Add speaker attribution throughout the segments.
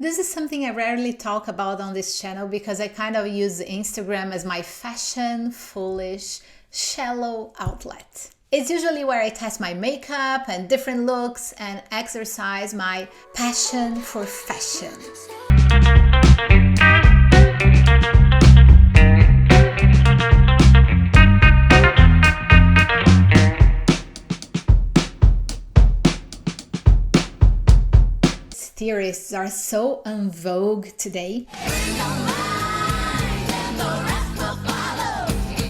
Speaker 1: This is something I rarely talk about on this channel because I kind of use Instagram as my fashion, foolish, shallow outlet. It's usually where I test my makeup and different looks and exercise my passion for fashion. Theorists are so en vogue today.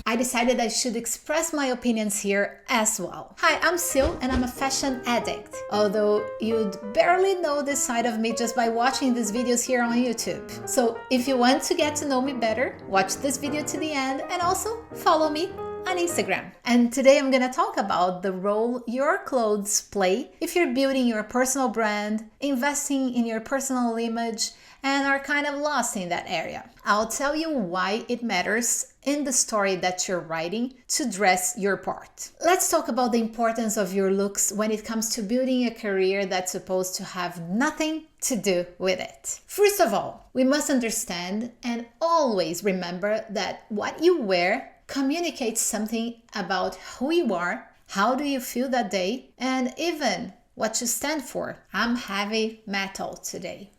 Speaker 1: I decided I should express my opinions here as well. Hi, I'm Sil and I'm a fashion addict, although you'd barely know this side of me just by watching these videos here on YouTube. So if you want to get to know me better, watch this video to the end and also follow me on Instagram. And today I'm gonna talk about the role your clothes play if you're building your personal brand, investing in your personal image, and are kind of lost in that area. I'll tell you why it matters in the story that you're writing to dress your part. Let's talk about the importance of your looks when it comes to building a career that's supposed to have nothing to do with it. First of all, we must understand and always remember that what you wear communicates something about who you are, how do you feel that day, and even what you stand for. I'm heavy metal today.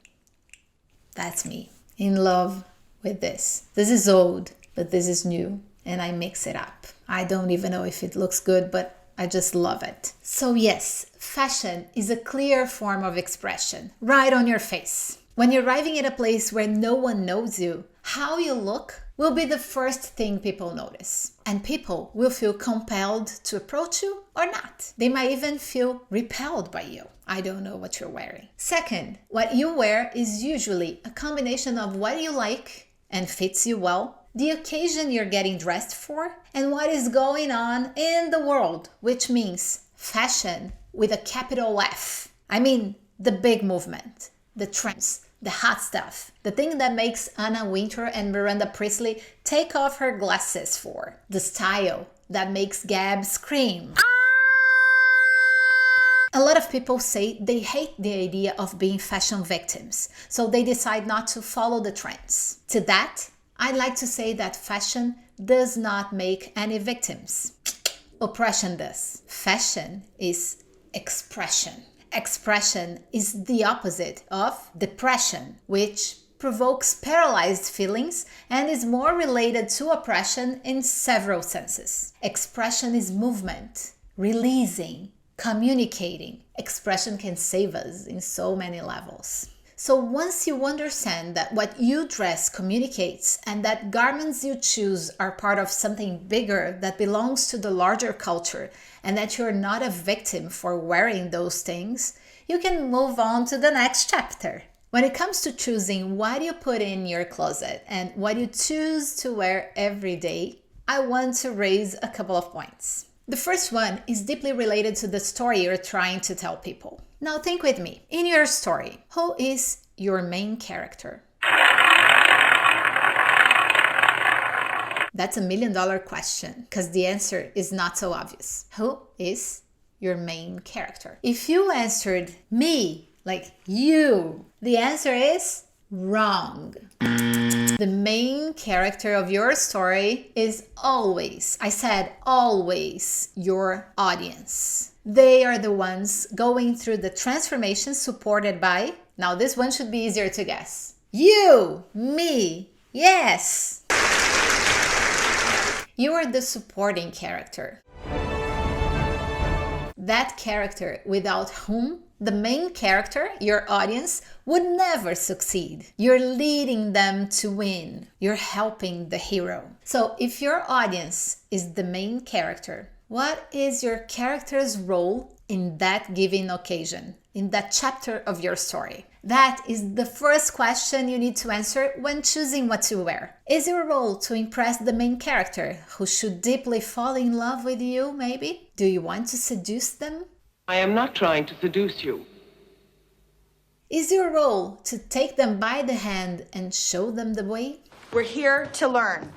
Speaker 1: That's me, in love with this. This is old, but this is new, and I mix it up. I don't even know if it looks good, but I just love it. So yes, fashion is a clear form of expression, right on your face. When you're arriving at a place where no one knows you, how you look will be the first thing people notice. And people will feel compelled to approach you or not. They might even feel repelled by you. I don't know what you're wearing. Second, what you wear is usually a combination of what you like and fits you well, the occasion you're getting dressed for, and what is going on in the world, which means fashion with a capital F. I mean, the big movement, the trends, the hot stuff, the thing that makes Anna Wintour and Miranda Priestly take off her glasses for, the style that makes Gab scream. A lot of people say they hate the idea of being fashion victims, so they decide not to follow the trends. To that, I'd like to say that fashion does not make any victims. Oppression does. Fashion is expression. Expression is the opposite of depression, which provokes paralyzed feelings and is more related to oppression in several senses. Expression is movement, releasing, communicating. Expression can save us in so many levels. So once you understand that what you dress communicates and that garments you choose are part of something bigger that belongs to the larger culture and that you're not a victim for wearing those things, you can move on to the next chapter. When it comes to choosing what you put in your closet and what you choose to wear every day, I want to raise a couple of points. The first one is deeply related to the story you're trying to tell people. Now think with me. In your story, who is your main character? That's $1 million question, because the answer is not so obvious. Who is your main character? If you answered me, like you, the answer is wrong. The main character of your story is always, I said always, your audience. They are the ones going through the transformation supported by, now this one should be easier to guess. You, me, yes. You are the supporting character. That character without whom the main character, your audience, would never succeed. You're leading them to win. You're helping the hero. So if your audience is the main character, what is your character's role in that given occasion, in that chapter of your story? That is the first question you need to answer when choosing what to wear. Is your role to impress the main character, who should deeply fall in love with you, maybe? Do you want to seduce them?
Speaker 2: I am not trying to seduce you.
Speaker 1: Is your role to take them by the hand and show them the way?
Speaker 3: We're here to learn.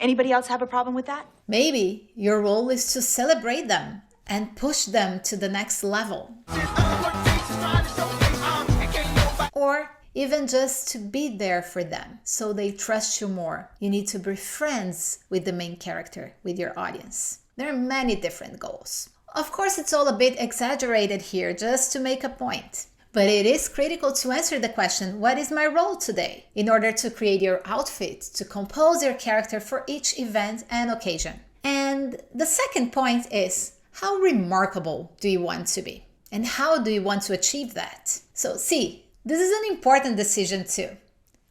Speaker 3: Anybody else have a problem with that?
Speaker 1: Maybe your role is to celebrate them and push them to the next level. or even just to be there for them so they trust you more. You need to be friends with the main character, with your audience. There are many different goals. Of course, it's all a bit exaggerated here just to make a point. But it is critical to answer the question, what is my role today? In order to create your outfit, to compose your character for each event and occasion. And the second point is, how remarkable do you want to be? And how do you want to achieve that? So see, this is an important decision too,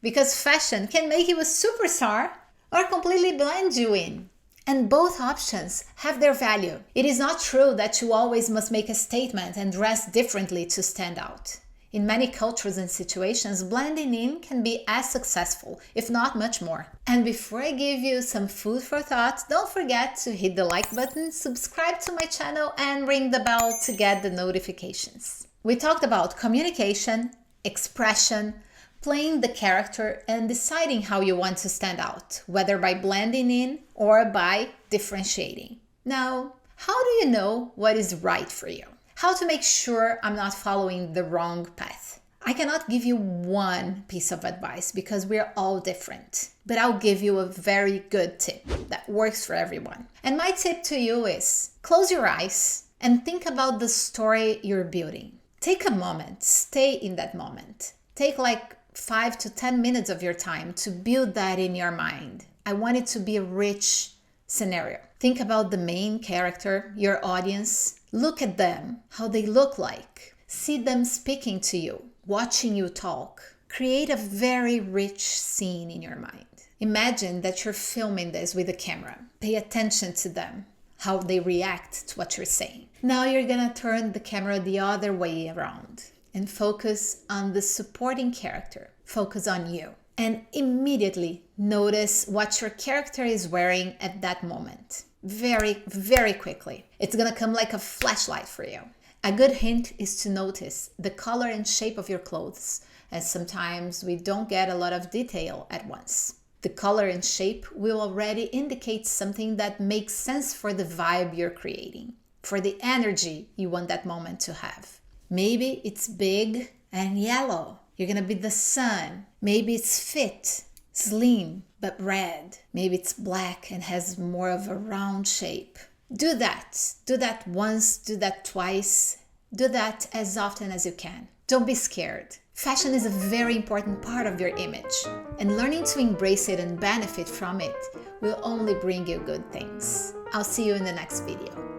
Speaker 1: because fashion can make you a superstar or completely blind you in. And both options have their value. It is not true that you always must make a statement and dress differently to stand out. In many cultures and situations, blending in can be as successful, if not much more. And before I give you some food for thought, don't forget to hit the like button, subscribe to my channel, and ring the bell to get the notifications. We talked about communication, expression, playing the character, and deciding how you want to stand out, whether by blending in or by differentiating. Now, how do you know what is right for you? How to make sure I'm not following the wrong path? I cannot give you one piece of advice because we're all different, but I'll give you a very good tip that works for everyone. And my tip to you is close your eyes and think about the story you're building. Take a moment, stay in that moment. Take like 5 to 10 minutes of your time to build that in your mind. I want it to be a rich scenario. Think about the main character, your audience. Look at them, how they look like. See them speaking to you, watching you talk. Create a very rich scene in your mind. Imagine that you're filming this with a camera. Pay attention to them, how they react to what you're saying. Now you're gonna turn the camera the other way around and focus on the supporting character. Focus on you. And immediately notice what your character is wearing at that moment. Very, very quickly. It's gonna come like a flashlight for you. A good hint is to notice the color and shape of your clothes, as sometimes we don't get a lot of detail at once. The color and shape will already indicate something that makes sense for the vibe you're creating, for the energy you want that moment to have. Maybe it's big and yellow. You're gonna be the sun. Maybe it's fit, slim, but red. Maybe it's black and has more of a round shape. Do that. Do that once, do that twice. Do that as often as you can. Don't be scared. Fashion is a very important part of your image, and learning to embrace it and benefit from it will only bring you good things. I'll see you in the next video.